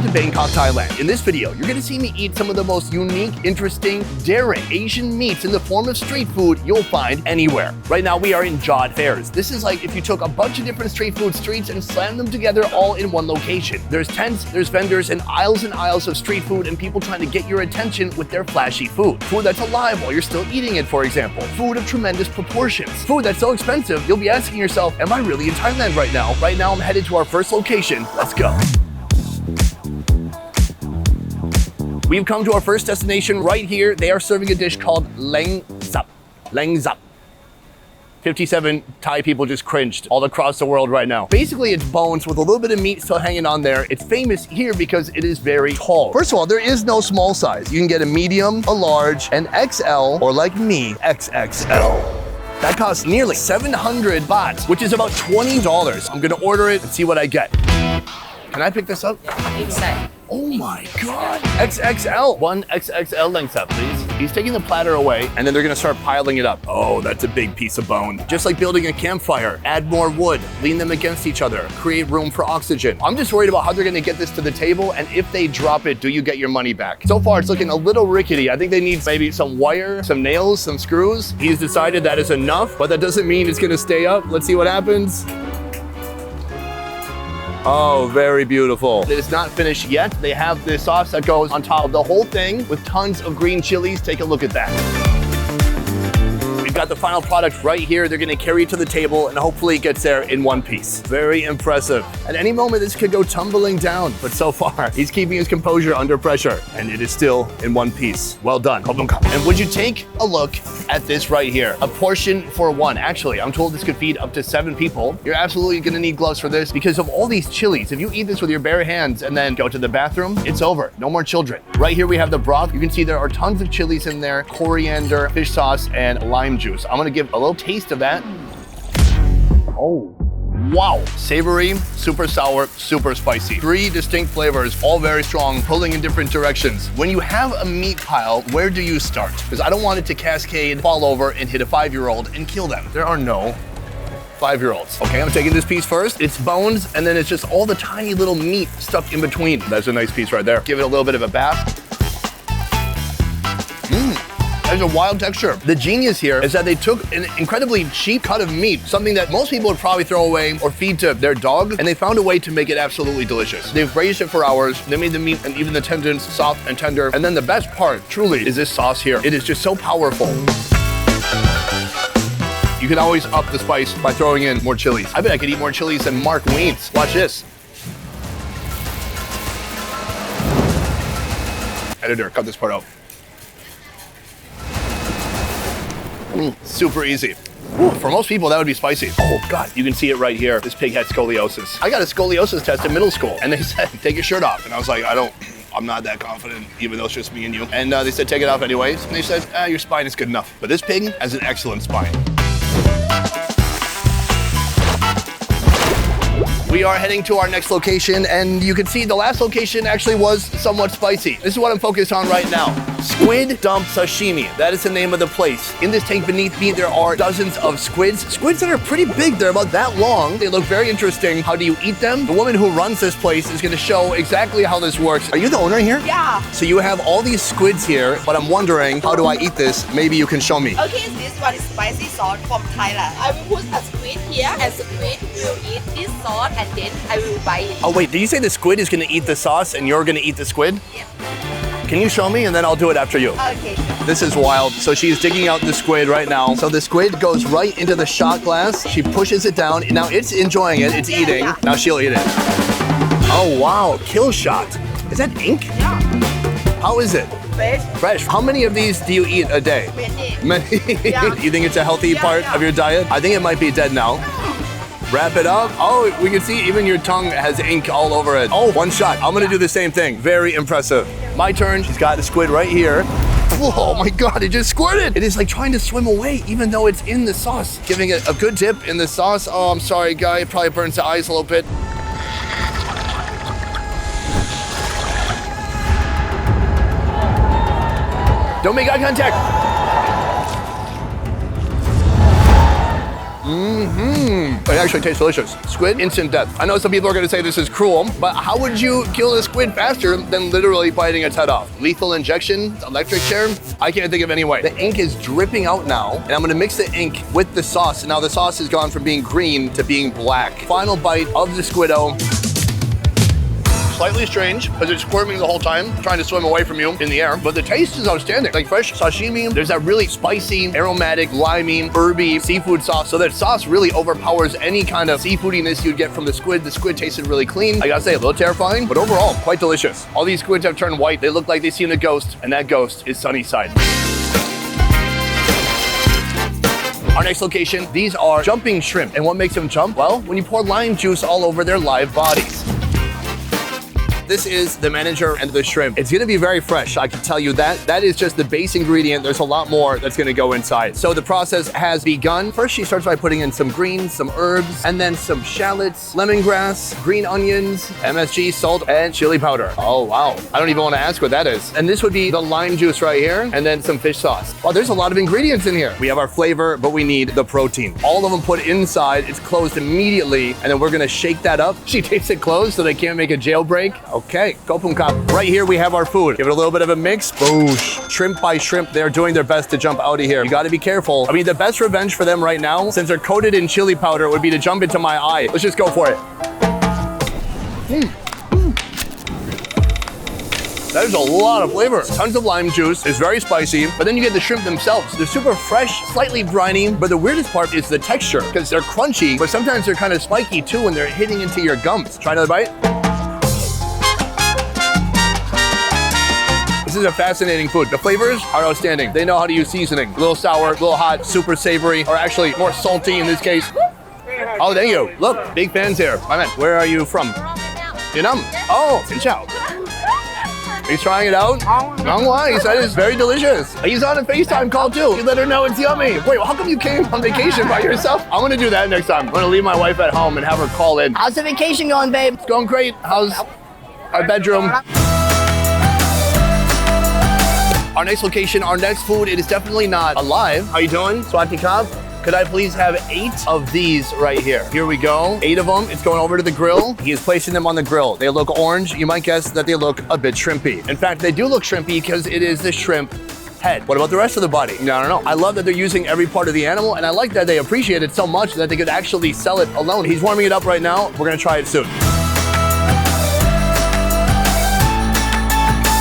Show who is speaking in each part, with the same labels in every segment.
Speaker 1: to Bangkok, Thailand. In this video, you're gonna see me eat some of the most unique, interesting, daring Asian meats in the form of street food you'll find anywhere. Right now, we are in Jod Fairs. This is like if you took a bunch of different street food streets and slammed them together all in one location. There's tents, there's vendors, and aisles of street food and people trying to get your attention with their flashy food. Food that's alive while you're still eating it, for example. Food of tremendous proportions. Food that's so expensive, you'll be asking yourself, am I really in Thailand right now? Right now, I'm headed to our first location. Let's go. We've come to our first destination right here. They are serving a dish called Leng Zap. Leng Zap. 57 Thai people just cringed all across the world right now. Basically, it's bones with a little bit of meat still hanging on there. It's famous here because it is very tall. First of all, there is no small size. You can get a medium, a large, an XL, or like me, XXL. That costs nearly 700 baht, which is about $20. I'm gonna order it and see what I get. Can I pick this up?
Speaker 2: Inside.
Speaker 1: Oh my God. XXL. One XXL length up, please. He's taking the platter away and then they're gonna start piling it up. Oh, that's a big piece of bone. Just like building a campfire, add more wood, lean them against each other, create room for oxygen. I'm just worried about how they're gonna get this to the table, and if they drop it, do you get your money back? So far, it's looking a little rickety. I think they need maybe some wire, some nails, some screws. He's decided that is enough, but that doesn't mean it's gonna stay up. Let's see what happens. Oh, very beautiful. It is not finished yet. They have the sauce that goes on top of the whole thing with tons of green chilies. Take a look at that. We've got the final product right here. They're gonna carry it to the table and hopefully it gets there in one piece. Very impressive. At any moment, this could go tumbling down, but so far, he's keeping his composure under pressure and it is still in one piece. Well done. And would you take a look at this right here? A portion for one. Actually, I'm told this could feed up to 7 people. You're absolutely gonna need gloves for this because of all these chilies. If you eat this with your bare hands and then go to the bathroom, it's over. No more children. Right here, we have the broth. You can see there are tons of chilies in there, coriander, fish sauce, and lime juice. I'm gonna give a little taste of that. Oh, wow. Savory, super sour, super spicy. 3 distinct flavors, all very strong, pulling in different directions. When you have a meat pile, where do you start? Because I don't want it to cascade, fall over, and hit a 5-year-old and kill them. There are no 5-year-olds. Okay, I'm taking this piece first. It's bones, and then it's just all the tiny little meat stuck in between. That's a nice piece right there. Give it a little bit of a bath. There's a wild texture. The genius here is that they took an incredibly cheap cut of meat, something that most people would probably throw away or feed to their dog, and they found a way to make it absolutely delicious. They've braised it for hours. They made the meat and even the tendons soft and tender. And then the best part, truly, is this sauce here. It is just so powerful. You can always up the spice by throwing in more chilies. I bet I could eat more chilies than Mark Wiens. Watch this. Editor, cut this part out. Super easy. Ooh, for most people, that would be spicy. Oh God, you can see it right here. This pig had scoliosis. I got a scoliosis test in middle school and they said, take your shirt off. And I was like, I'm not that confident, even though it's just me and you. And they said, take it off anyways. And they said, your spine is good enough. But this pig has an excellent spine. We are heading to our next location, and you can see the last location actually was somewhat spicy. This is what I'm focused on right now. Squid Dump Sashimi. That is the name of the place. In this tank beneath me, there are dozens of squids. Squids that are pretty big. They're about that long. They look very interesting. How do you eat them? The woman who runs this place is gonna show exactly how this works. Are you the owner here?
Speaker 2: Yeah.
Speaker 1: So you have all these squids here, but I'm wondering, how do I eat this? Maybe you can show me.
Speaker 2: Okay, this one is spicy sauce from Thailand. I will put a squid here, and squid will eat this sauce, and then I will bite it.
Speaker 1: Oh wait, did you say the squid is gonna eat the sauce and you're gonna eat the squid?
Speaker 2: Yep.
Speaker 1: Can you show me and then I'll do it after you?
Speaker 2: Okay.
Speaker 1: This is wild. So she's digging out the squid right now. So the squid goes right into the shot glass. She pushes it down. Now it's enjoying it, it's eating.
Speaker 2: Yeah.
Speaker 1: Now she'll eat it. Oh wow, kill shot. Is that ink?
Speaker 2: Yeah.
Speaker 1: How is it?
Speaker 2: Fresh.
Speaker 1: Fresh. How many of these do you eat a day?
Speaker 2: Many.
Speaker 1: Yeah. You think it's a healthy part of your diet? I think it might be dead now. Wrap it up. Oh, we can see even your tongue has ink all over it. Oh, one shot. I'm gonna do the same thing. Very impressive. My turn. She's got the squid right here. Oh my God, it just squirted. It is like trying to swim away even though it's in the sauce. Giving it a good dip in the sauce. Oh, I'm sorry, guy. It probably burns the eyes a little bit. Don't make eye contact. It actually tastes delicious. Squid, instant death. I know some people are gonna say this is cruel, but how would you kill a squid faster than literally biting its head off? Lethal injection, electric chair? I can't think of any way. The ink is dripping out now, and I'm gonna mix the ink with the sauce. And now the sauce has gone from being green to being black. Final bite of the squiddo. Slightly strange because it's squirming the whole time, trying to swim away from you in the air. But the taste is outstanding. Like fresh sashimi, there's that really spicy, aromatic, limey, herby seafood sauce. So that sauce really overpowers any kind of seafoodiness you'd get from the squid. The squid tasted really clean. I gotta say, a little terrifying, but overall, quite delicious. All these squids have turned white. They look like they've seen a ghost, and that ghost is Sonny Side. Our next location, these are jumping shrimp. And what makes them jump? Well, when you pour lime juice all over their live bodies. This is the manager and the shrimp. It's gonna be very fresh, I can tell you that. That is just the base ingredient. There's a lot more that's gonna go inside. So the process has begun. First, she starts by putting in some greens, some herbs, and then some shallots, lemongrass, green onions, MSG, salt, and chili powder. Oh, wow. I don't even wanna ask what that is. And this would be the lime juice right here, and then some fish sauce. Wow, there's a lot of ingredients in here. We have our flavor, but we need the protein. All of them put inside. It's closed immediately, and then we're gonna shake that up. She tapes it closed so they can't make a jailbreak. Okay, Kopum Kop. Right here we have our food. Give it a little bit of a mix. Boosh. Shrimp by shrimp, they're doing their best to jump out of here. You gotta be careful. I mean, the best revenge for them right now, since they're coated in chili powder, would be to jump into my eye. Let's just go for it. That is a lot of flavor. Tons of lime juice. It's very spicy, but then you get the shrimp themselves. They're super fresh, slightly briny, but the weirdest part is the texture, because they're crunchy, but sometimes they're kind of spiky too when they're hitting into your gums. Try another bite. This is a fascinating food. The flavors are outstanding. They know how to use seasoning. A little sour, a little hot, super savory, or actually more salty in this case. Oh, thank you. Look, big fans here. My man, where are you from? Vietnam. Oh, xin chào. He's trying it out. He said it's very delicious. He's on a FaceTime call too. You let her know it's yummy. Wait, well, how come you came on vacation by yourself? I'm gonna do that next time. I'm gonna leave my wife at home and have her call in. How's the vacation going, babe? It's going great. How's our bedroom? Our next location, our next food, it is definitely not alive. How you doing? Swati Kab? Could I please have 8 of these right here? Here we go, 8 of them. It's going over to the grill. He is placing them on the grill. They look orange. You might guess that they look a bit shrimpy. In fact, they do look shrimpy because it is the shrimp head. What about the rest of the body? I don't know. I love that they're using every part of the animal, and I like that they appreciate it so much that they could actually sell it alone. He's warming it up right now. We're gonna try it soon.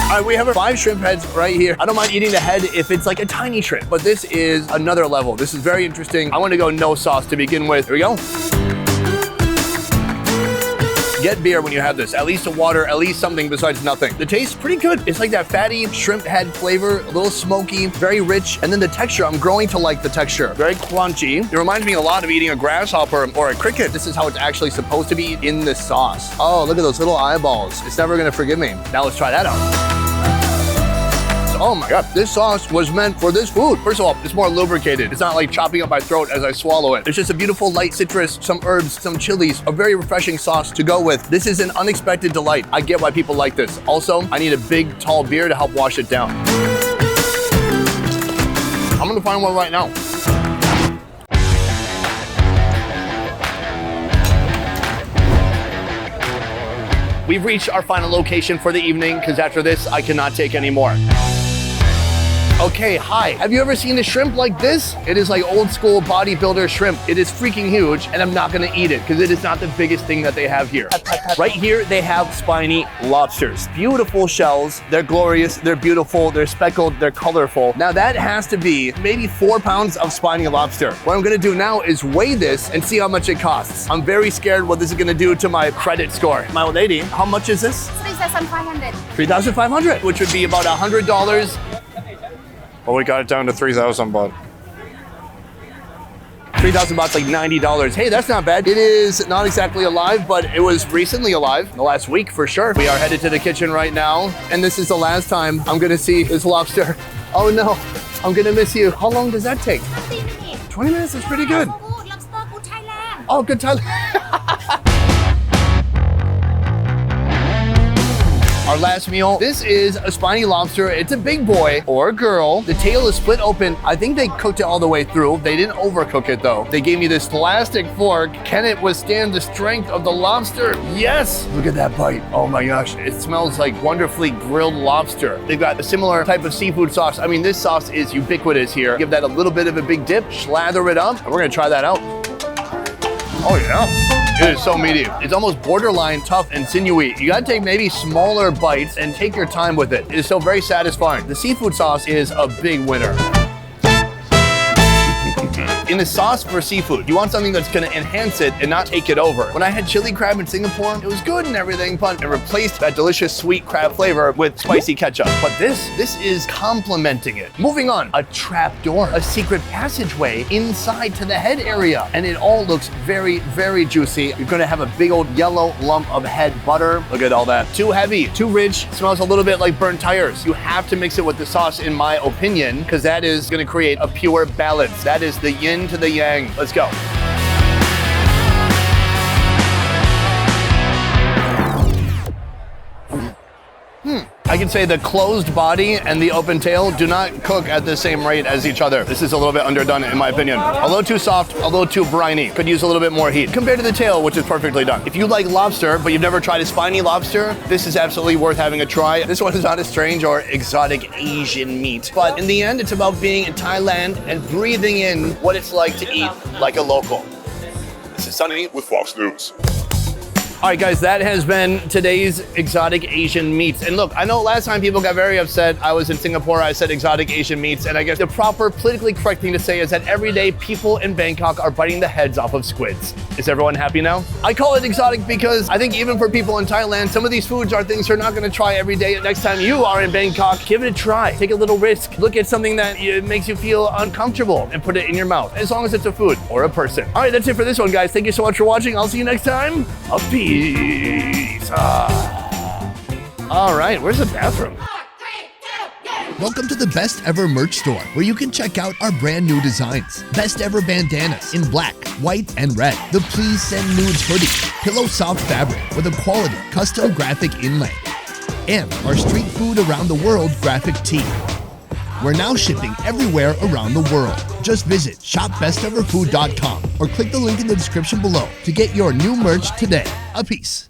Speaker 1: All right, we have our 5 shrimp heads right here. I don't mind eating the head if it's like a tiny shrimp, but this is another level. This is very interesting. I want to go no sauce to begin with. Here we go. Get beer when you have this. At least a water, at least something besides nothing. The taste pretty good. It's like that fatty shrimp head flavor, a little smoky, very rich. And then the texture, I'm growing to like the texture. Very crunchy. It reminds me a lot of eating a grasshopper or a cricket. This is how it's actually supposed to be in the sauce. Oh, look at those little eyeballs. It's never gonna forgive me. Now let's try that out. Oh my God, this sauce was meant for this food. First of all, it's more lubricated. It's not like chopping up my throat as I swallow it. It's just a beautiful light citrus, some herbs, some chilies, a very refreshing sauce to go with. This is an unexpected delight. I get why people like this. Also, I need a big, tall beer to help wash it down. I'm gonna find one right now. We've reached our final location for the evening because after this, I cannot take any more. Okay, hi. Have you ever seen a shrimp like this? It is like old school bodybuilder shrimp. It is freaking huge, and I'm not gonna eat it because it is not the biggest thing that they have here. Right here, they have spiny lobsters. Beautiful shells. They're glorious, they're beautiful, they're speckled, they're colorful. Now that has to be maybe 4 pounds of spiny lobster. What I'm gonna do now is weigh this and see how much it costs. I'm very scared what this is gonna do to my credit score. My old lady, how much is this?
Speaker 3: 3,500.
Speaker 1: 3,500, which would be about $100. Well, we got it down to 3,000 baht. 3,000 baht's like $90. Hey, that's not bad. It is not exactly alive, but it was recently alive, the last week for sure. We are headed to the kitchen right now, and this is the last time I'm gonna see this lobster. Oh no, I'm gonna miss you. How long does that take?
Speaker 3: 20 minutes.
Speaker 1: 20 minutes, that's pretty good.
Speaker 3: Lobster, good Thailand.
Speaker 1: Oh, good Thailand. Our last meal, this is a spiny lobster. It's a big boy or girl. The tail is split open. I think they cooked it all the way through. They didn't overcook it though. They gave me this plastic fork. Can it withstand the strength of the lobster? Yes! Look at that bite. Oh my gosh. It smells like wonderfully grilled lobster. They've got a similar type of seafood sauce. I mean, this sauce is ubiquitous here. Give that a little bit of a big dip, slather it up, and we're gonna try that out. Oh yeah. It is so meaty. It's almost borderline tough and sinewy. You gotta take maybe smaller bites and take your time with it. It is so very satisfying. The seafood sauce is a big winner. In the sauce for seafood, you want something that's gonna enhance it and not take it over. When I had chili crab in Singapore, it was good and everything, but it replaced that delicious sweet crab flavor with spicy ketchup. But this is complementing it. Moving on, a trap door, a secret passageway inside to the head area. And it all looks very, very juicy. You're gonna have a big old yellow lump of head butter. Look at all that. Too heavy, too rich, smells a little bit like burnt tires. You have to mix it with the sauce, in my opinion, because that is gonna create a pure balance. That is the yin to the yang. Let's go. I can say the closed body and the open tail do not cook at the same rate as each other. This is a little bit underdone in my opinion. A little too soft, a little too briny. Could use a little bit more heat compared to the tail, which is perfectly done. If you like lobster, but you've never tried a spiny lobster, this is absolutely worth having a try. This one is not a strange or exotic Asian meat, but in the end, it's about being in Thailand and breathing in what it's like to eat like a local. This is Sonny with Fox News. All right, guys, that has been today's exotic Asian meats. And look, I know last time people got very upset. I was in Singapore, I said exotic Asian meats, and I guess the proper politically correct thing to say is that every day people in Bangkok are biting the heads off of squids. Is everyone happy now? I call it exotic because I think even for people in Thailand, some of these foods are things you're not gonna try every day. Next time you are in Bangkok, give it a try. Take a little risk. Look at something that makes you feel uncomfortable and put it in your mouth, as long as it's a food or a person. All right, that's it for this one, guys. Thank you so much for watching. I'll see you next time. Peace. All right, where's the bathroom?
Speaker 4: Welcome to the Best Ever merch store, where you can check out our brand new designs. Best Ever bandanas in black, white, and red. The Please Send Nudes hoodie, pillow soft fabric with a quality custom graphic inlay. And our street food around the world graphic tee. We're now shipping everywhere around the world. Just visit shopbesteverfood.com or click the link in the description below to get your new merch today. Peace.